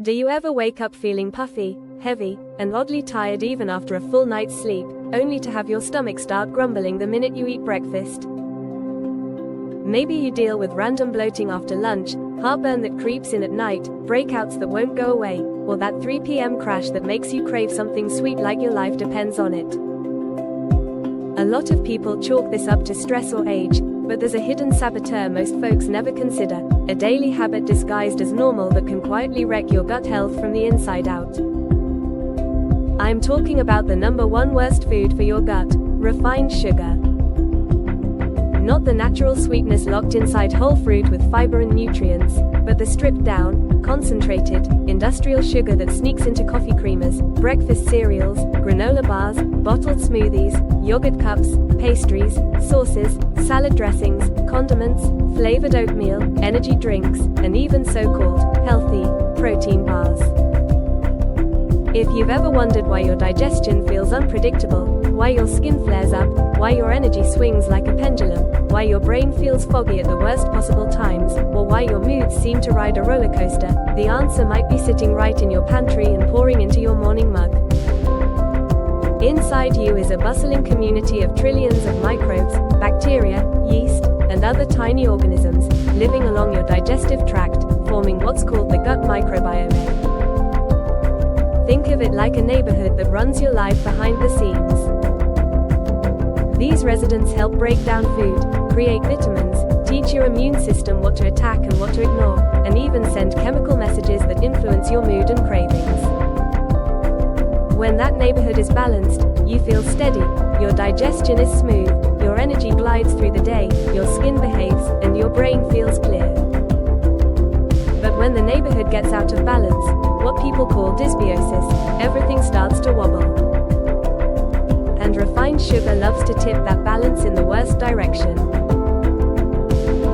Do you ever wake up feeling puffy, heavy, and oddly tired even after a full night's sleep, only to have your stomach start grumbling the minute you eat breakfast? Maybe you deal with random bloating after lunch, heartburn that creeps in at night, breakouts that won't go away, or that 3 p.m. crash that makes you crave something sweet like your life depends on it. A lot of people chalk this up to stress or age, but there's a hidden saboteur most folks never consider, a daily habit disguised as normal that can quietly wreck your gut health from the inside out. I'm talking about the #1 worst food for your gut, refined sugar. Not the natural sweetness locked inside whole fruit with fiber and nutrients, but the stripped down, concentrated, industrial sugar that sneaks into coffee creamers, breakfast cereals, granola bars, bottled smoothies, yogurt cups, pastries, sauces, salad dressings, condiments, flavored oatmeal, energy drinks, and even so-called healthy protein bars. If you've ever wondered why your digestion feels unpredictable, why your skin flares up, why your energy swings like a pendulum, why your brain feels foggy at the worst possible times, or why your moods seem to ride a roller coaster, the answer might be sitting right in your pantry and pouring into your morning mug. Inside you is a bustling community of trillions of microbes, bacteria, yeast, and other tiny organisms, living along your digestive tract, forming what's called the gut microbiome. Think of it like a neighborhood that runs your life behind the scenes. These residents help break down food, create vitamins, teach your immune system what to attack and what to ignore, and even send chemical messages that influence your mood and cravings. When that neighborhood is balanced, you feel steady, your digestion is smooth, your energy glides through the day, your skin behaves, and your brain feels clear. But when the neighborhood gets out of balance, what people call dysbiosis, everything starts to wobble. And refined sugar loves to tip that balance in the worst direction.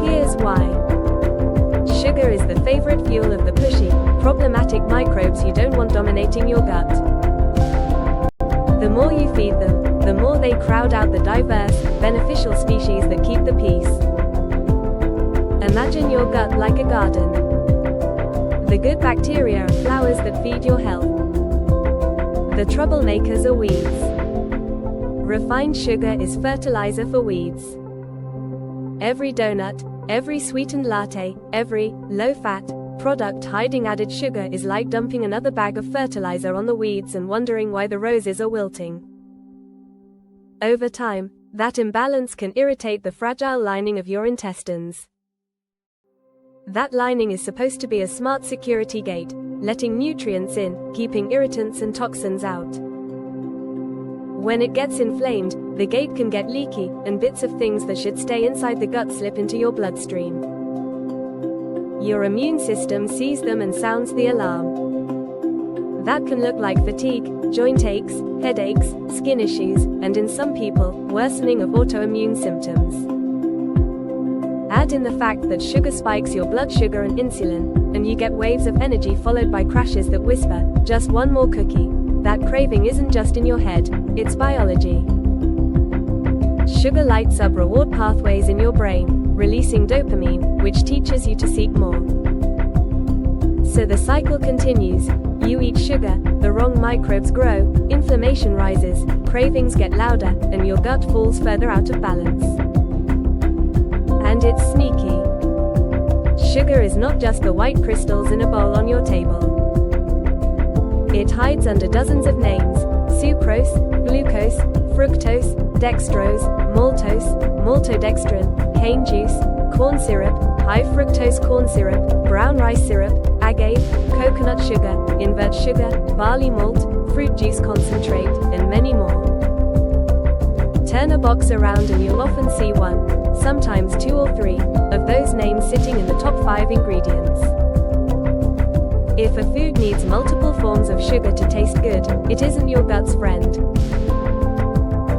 Here's why. Sugar is the favorite fuel of the pushy, problematic microbes you don't want dominating your gut. The more you feed them, the more they crowd out the diverse, beneficial species that keep the peace. Imagine your gut like a garden. The good bacteria are flowers that feed your health. The troublemakers are weeds. Refined sugar is fertilizer for weeds. Every donut, every sweetened latte, every low-fat product hiding added sugar is like dumping another bag of fertilizer on the weeds and wondering why the roses are wilting. Over time, that imbalance can irritate the fragile lining of your intestines. That lining is supposed to be a smart security gate, letting nutrients in, keeping irritants and toxins out. When it gets inflamed, the gate can get leaky, and bits of things that should stay inside the gut slip into your bloodstream. Your immune system sees them and sounds the alarm. That can look like fatigue, joint aches, headaches, skin issues, and in some people, worsening of autoimmune symptoms. Add in the fact that sugar spikes your blood sugar and insulin, and you get waves of energy followed by crashes that whisper, "Just one more cookie." That craving isn't just in your head, it's biology. Sugar lights up reward pathways in your brain, releasing dopamine, which teaches you to seek more. So the cycle continues. You eat sugar, the wrong microbes grow, inflammation rises, cravings get louder, and your gut falls further out of balance. And it's sneaky. Sugar is not just the white crystals in a bowl on your table. It hides under dozens of names: sucrose, glucose, fructose, dextrose, maltose, maltodextrin, cane juice, corn syrup, high fructose corn syrup, brown rice syrup, agave, coconut sugar, invert sugar, barley malt, fruit juice concentrate, and many more. Turn a box around and you'll often see one, sometimes 2 or 3, of those names sitting in the top 5 ingredients. If a food needs multiple forms of sugar to taste good, it isn't your gut's friend.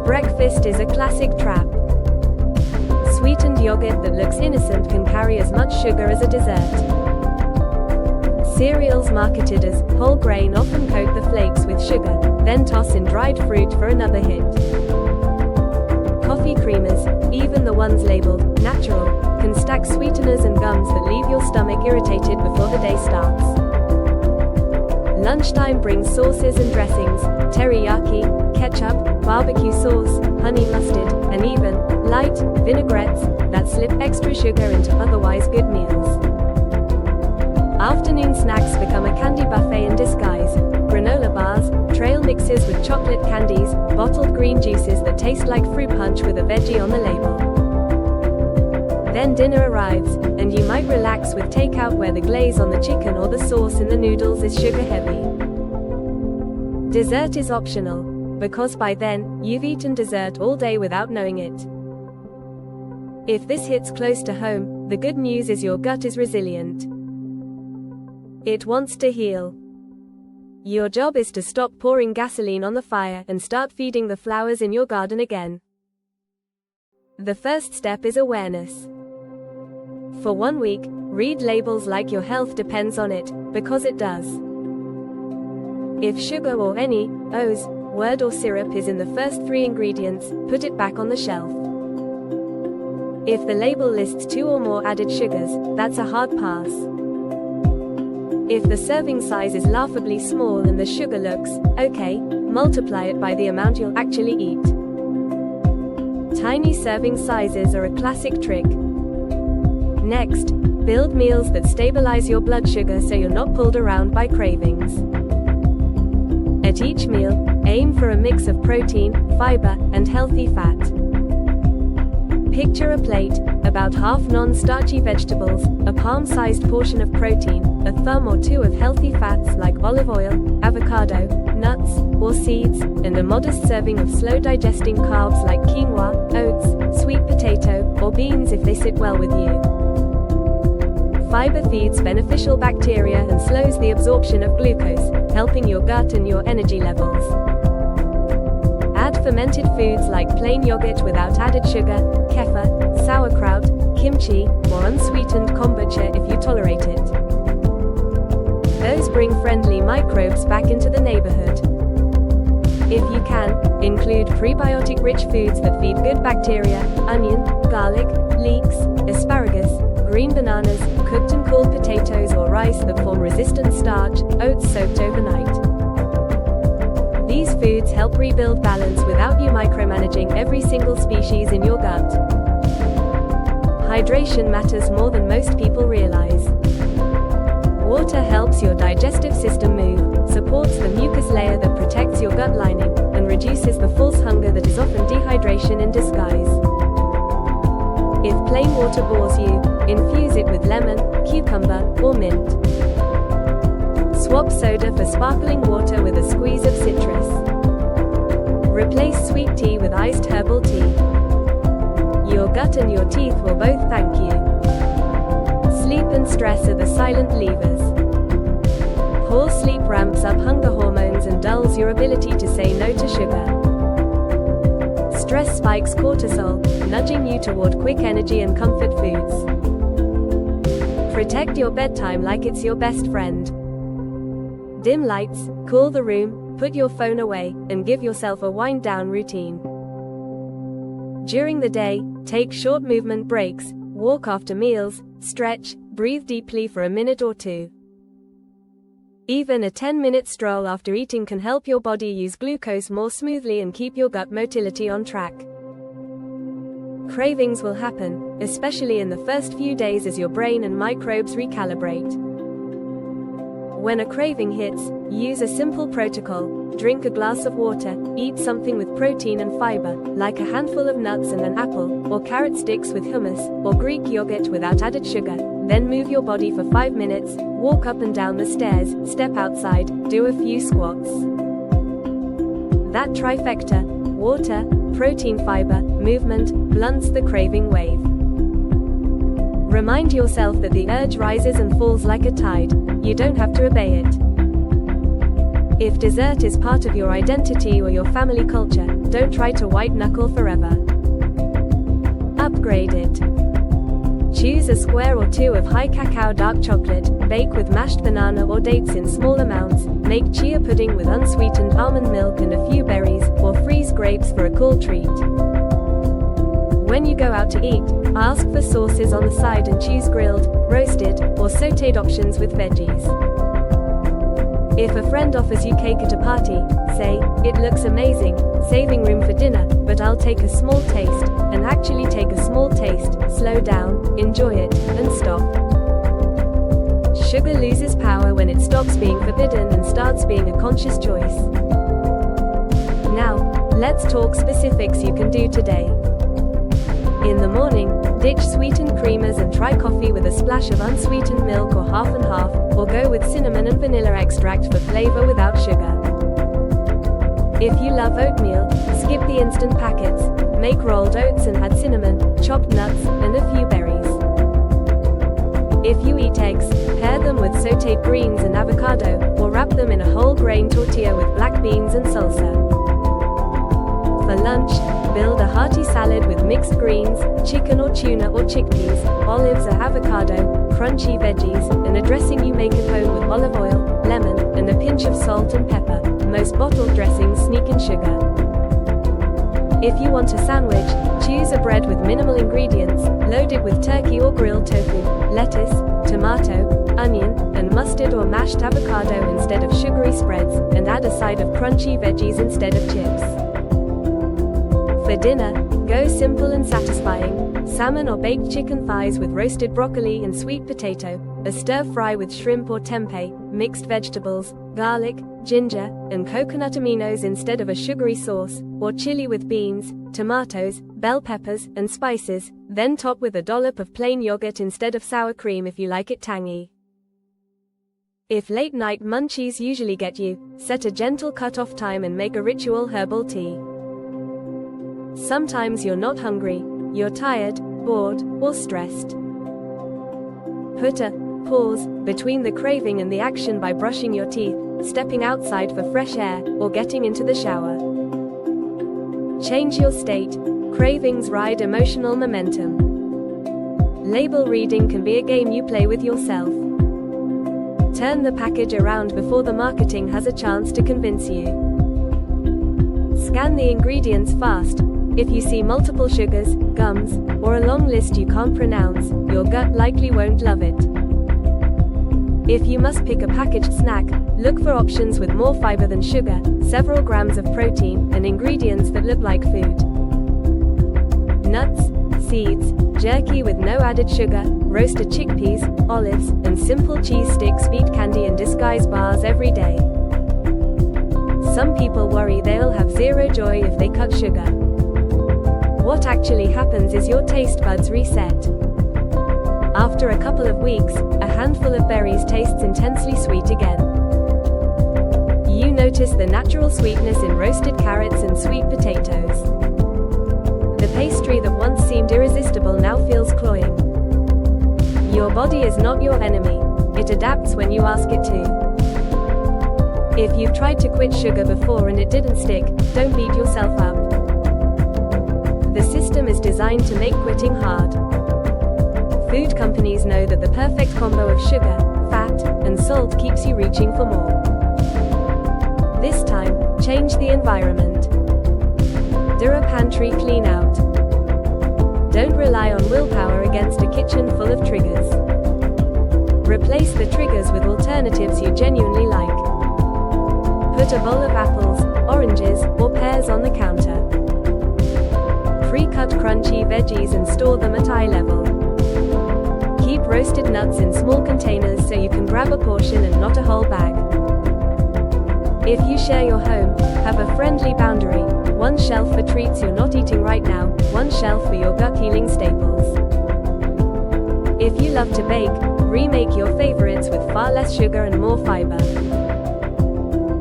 Breakfast is a classic trap. Sweetened yogurt that looks innocent can carry as much sugar as a dessert. Cereals marketed as whole grain often coat the flakes with sugar, then toss in dried fruit for another hit. Coffee creamers, even the ones labeled natural, can stack sweeteners and gums that leave your stomach irritated before the day starts. Lunchtime brings sauces and dressings, teriyaki, ketchup, barbecue sauce, honey mustard, and even light vinaigrettes that slip extra sugar into otherwise good meals. Afternoon snacks become a candy buffet in disguise. Granola bars, trail mixes with chocolate candies, bottled green juices that taste like fruit punch with a veggie on the label. Then dinner arrives, and you might relax with takeout where the glaze on the chicken or the sauce in the noodles is sugar heavy. Dessert is optional, because by then, you've eaten dessert all day without knowing it. If this hits close to home, the good news is your gut is resilient. It wants to heal. Your job is to stop pouring gasoline on the fire and start feeding the flowers in your garden again. The first step is awareness. For 1 week, read labels like your health depends on it, because it does. If sugar or any O's word or syrup is in the first 3 ingredients, put it back on the shelf. If the label lists 2 or more added sugars, that's a hard pass. If the serving size is laughably small and the sugar looks okay, multiply it by the amount you'll actually eat. Tiny serving sizes are a classic trick. Next, build meals that stabilize your blood sugar so you're not pulled around by cravings. At each meal, aim for a mix of protein, fiber, and healthy fat. Picture a plate, about half non-starchy vegetables, a palm-sized portion of protein, a thumb or 2 of healthy fats like olive oil, avocado, nuts, or seeds, and a modest serving of slow-digesting carbs like quinoa, oats, sweet potato, or beans if they sit well with you. Fiber feeds beneficial bacteria and slows the absorption of glucose, helping your gut and your energy levels. Add fermented foods like plain yogurt without added sugar, kefir, sauerkraut, kimchi, or unsweetened kombucha if you tolerate it. Those bring friendly microbes back into the neighborhood. If you can, include prebiotic-rich foods that feed good bacteria, onion, garlic, leeks, asparagus, green bananas, cooked and cooled potatoes or rice that form resistant starch, oats soaked overnight. These foods help rebuild balance without you micromanaging every single species in your gut. Hydration matters more than most people realize. Water helps your digestive system move, supports the mucus layer that protects your gut lining, and reduces the false hunger that is often dehydration in disguise. If plain water bores you, infuse it with lemon, cucumber, or mint. Swap soda for sparkling water with a squeeze of citrus. Replace sweet tea with iced herbal tea. Your gut and your teeth will both thank you. Sleep and stress are the silent levers. Poor sleep ramps up hunger hormones and dulls your ability to say no to sugar. Stress spikes cortisol, nudging you toward quick energy and comfort foods. Protect your bedtime like it's your best friend. Dim lights, cool the room, put your phone away, and give yourself a wind-down routine. During the day, take short movement breaks, walk after meals, stretch, breathe deeply for a minute or 2. Even a 10-minute stroll after eating can help your body use glucose more smoothly and keep your gut motility on track. Cravings will happen, especially in the first few days as your brain and microbes recalibrate. When a craving hits, use a simple protocol: drink a glass of water, eat something with protein and fiber, like a handful of nuts and an apple, or carrot sticks with hummus, or Greek yogurt without added sugar. Then move your body for 5 minutes, walk up and down the stairs, step outside, do a few squats. That trifecta, water, protein, fiber, movement, blunts the craving wave. Remind yourself that the urge rises and falls like a tide. You don't have to obey it. If dessert is part of your identity or your family culture, don't try to white knuckle forever. Upgrade it. Choose a square or 2 of high cacao dark chocolate, bake with mashed banana or dates in small amounts, make chia pudding with unsweetened almond milk and a few berries, or freeze grapes for a cool treat. When you go out to eat, ask for sauces on the side and choose grilled, roasted, or sautéed options with veggies. If a friend offers you cake at a party, say, "It looks amazing, saving room for dinner, but I'll take a small taste," and actually take a small taste, slow down, enjoy it, and stop. Sugar loses power when it stops being forbidden and starts being a conscious choice. Now, let's talk specifics you can do today. In the morning, ditch sweetened creamers and try coffee with a splash of unsweetened milk or half and half, or go with cinnamon and vanilla extract for flavor without sugar. If you love oatmeal, skip the instant packets, make rolled oats and add cinnamon, chopped nuts, and a few berries. If you eat eggs, pair them with sautéed greens and avocado, or wrap them in a whole grain tortilla with black beans and salsa. For lunch, build a hearty salad with mixed greens, chicken or tuna or chickpeas, olives or avocado, crunchy veggies, and a dressing you make at home with olive oil, lemon, and a pinch of salt and pepper. Most bottled dressings sneak in sugar. If you want a sandwich, choose a bread with minimal ingredients, load it with turkey or grilled tofu, lettuce, tomato, onion, and mustard or mashed avocado instead of sugary spreads, and add a side of crunchy veggies instead of chips. For dinner, go simple and satisfying: salmon or baked chicken thighs with roasted broccoli and sweet potato, a stir-fry with shrimp or tempeh, mixed vegetables, garlic, ginger, and coconut aminos instead of a sugary sauce, or chili with beans, tomatoes, bell peppers, and spices, then top with a dollop of plain yogurt instead of sour cream if you like it tangy. If late-night munchies usually get you, set a gentle cut-off time and make a ritual herbal tea. Sometimes you're not hungry, you're tired, bored, or stressed. Put a pause between the craving and the action by brushing your teeth, stepping outside for fresh air, or getting into the shower. Change your state. Cravings ride emotional momentum. Label reading can be a game you play with yourself. Turn the package around before the marketing has a chance to convince you. Scan the ingredients fast. If you see multiple sugars, gums, or a long list you can't pronounce, your gut likely won't love it. If you must pick a packaged snack, look for options with more fiber than sugar, several grams of protein, and ingredients that look like food. Nuts, seeds, jerky with no added sugar, roasted chickpeas, olives, and simple cheese sticks beat candy and disguise bars every day. Some people worry they'll have zero joy if they cut sugar. What actually happens is your taste buds reset. After a couple of weeks, a handful of berries tastes intensely sweet again. You notice the natural sweetness in roasted carrots and sweet potatoes. The pastry that once seemed irresistible now feels cloying. Your body is not your enemy. It adapts when you ask it to. If you've tried to quit sugar before and it didn't stick, don't beat yourself up. The system is designed to make quitting hard. Food companies know that the perfect combo of sugar, fat, and salt keeps you reaching for more. This time, change the environment. Do a pantry clean out. Don't rely on willpower against a kitchen full of triggers. Replace the triggers with alternatives you genuinely like. Put a bowl of apples, oranges, or pears on the counter. Pre-cut crunchy veggies and store them at eye level. Keep roasted nuts in small containers so you can grab a portion and not a whole bag. If you share your home, have a friendly boundary: one shelf for treats you're not eating right now, one shelf for your gut-healing staples. If you love to bake, remake your favorites with far less sugar and more fiber.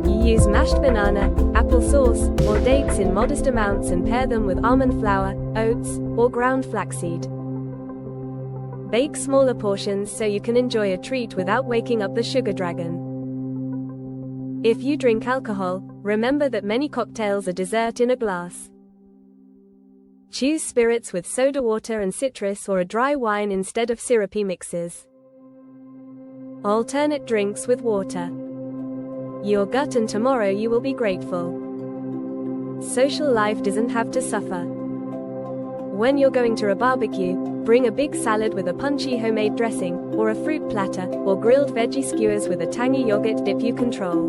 Use mashed banana, apple sauce, or dates in modest amounts and pair them with almond flour, oats, or ground flaxseed. Bake smaller portions so you can enjoy a treat without waking up the sugar dragon. If you drink alcohol, remember that many cocktails are dessert in a glass. Choose spirits with soda water and citrus or a dry wine instead of syrupy mixes. Alternate drinks with water. Your gut, and tomorrow you will be grateful. Social life doesn't have to suffer. When you're going to a barbecue, bring a big salad with a punchy homemade dressing, or a fruit platter, or grilled veggie skewers with a tangy yogurt dip you control.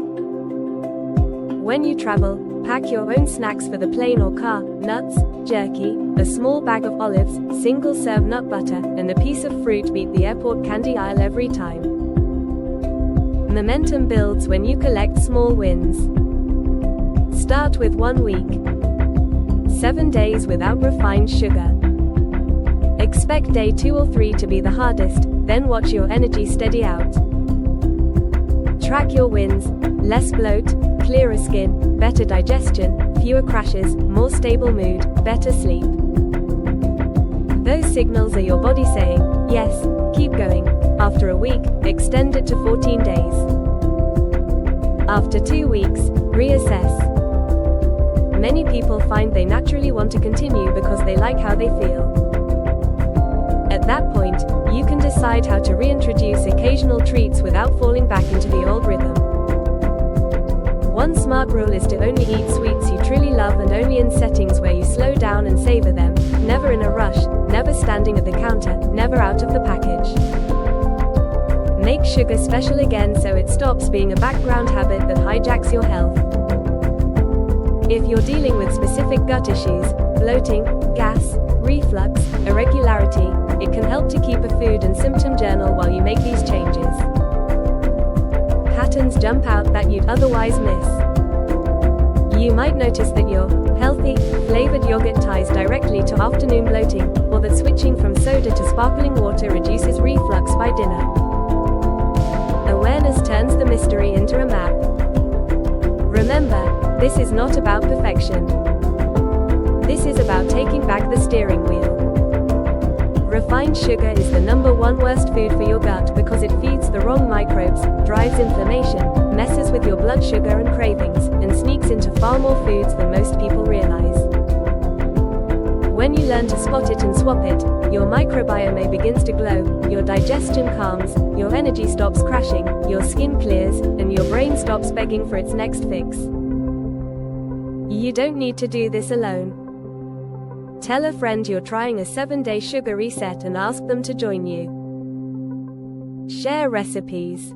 When you travel, pack your own snacks for the plane or car: nuts, jerky, a small bag of olives, single-serve nut butter, and a piece of fruit. Beat the airport candy aisle every time. Momentum builds when you collect small wins. Start with 1 week. 7 days without refined sugar. Expect day 2 or 3 to be the hardest, then watch your energy steady out. Track your wins: less bloat, clearer skin, better digestion, fewer crashes, more stable mood, better sleep. Those signals are your body saying, yes, keep going. After a week, extend it to 14 days. After 2 weeks, reassess. Many people find they naturally want to continue because they like how they feel. At that point, you can decide how to reintroduce occasional treats without falling back into the old rhythm. One smart rule is to only eat sweets you truly love, and only in settings where you slow down and savor them, never in a rush, never standing at the counter, never out of the package. Make sugar special again so it stops being a background habit that hijacks your health. If you're dealing with specific gut issues, bloating, gas, reflux, irregularity, it can help to keep a food and symptom journal while you make these changes. Patterns jump out that you'd otherwise miss. You might notice that your healthy, flavored yogurt ties directly to afternoon bloating, or that switching from soda to sparkling water reduces reflux by dinner. Awareness turns the mystery into a map. Remember, this is not about perfection. This is about taking back the steering wheel. Refined sugar is the #1 worst food for your gut because it feeds the wrong microbes, drives inflammation, messes with your blood sugar and cravings, and sneaks into far more foods than most people realize. When you learn to spot it and swap it, your microbiome begins to glow, your digestion calms, your energy stops crashing, your skin clears, and your brain stops begging for its next fix. You don't need to do this alone. Tell a friend you're trying a 7-day sugar reset and ask them to join you. Share recipes.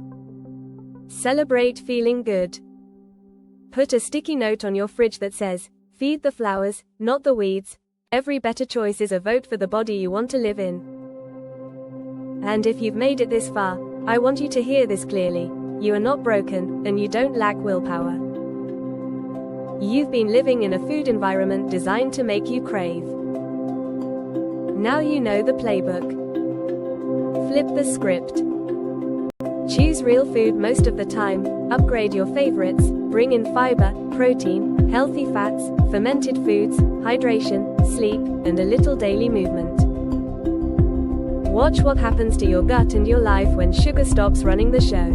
Celebrate feeling good. Put a sticky note on your fridge that says, "Feed the flowers, not the weeds." Every better choice is a vote for the body you want to live in. And if you've made it this far, I want you to hear this clearly. You are not broken, and you don't lack willpower. You've been living in a food environment designed to make you crave. Now you know the playbook. Flip the script. Choose real food most of the time, upgrade your favorites, bring in fiber, protein, healthy fats, fermented foods, hydration, sleep, and a little daily movement. Watch what happens to your gut and your life when sugar stops running the show.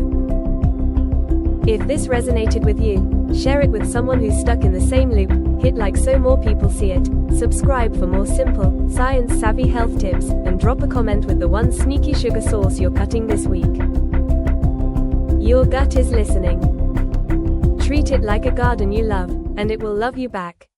If this resonated with you, share it with someone who's stuck in the same loop, hit like so more people see it, subscribe for more simple, science-savvy health tips, and drop a comment with the one sneaky sugar source you're cutting this week. Your gut is listening. Treat it like a garden you love, and it will love you back.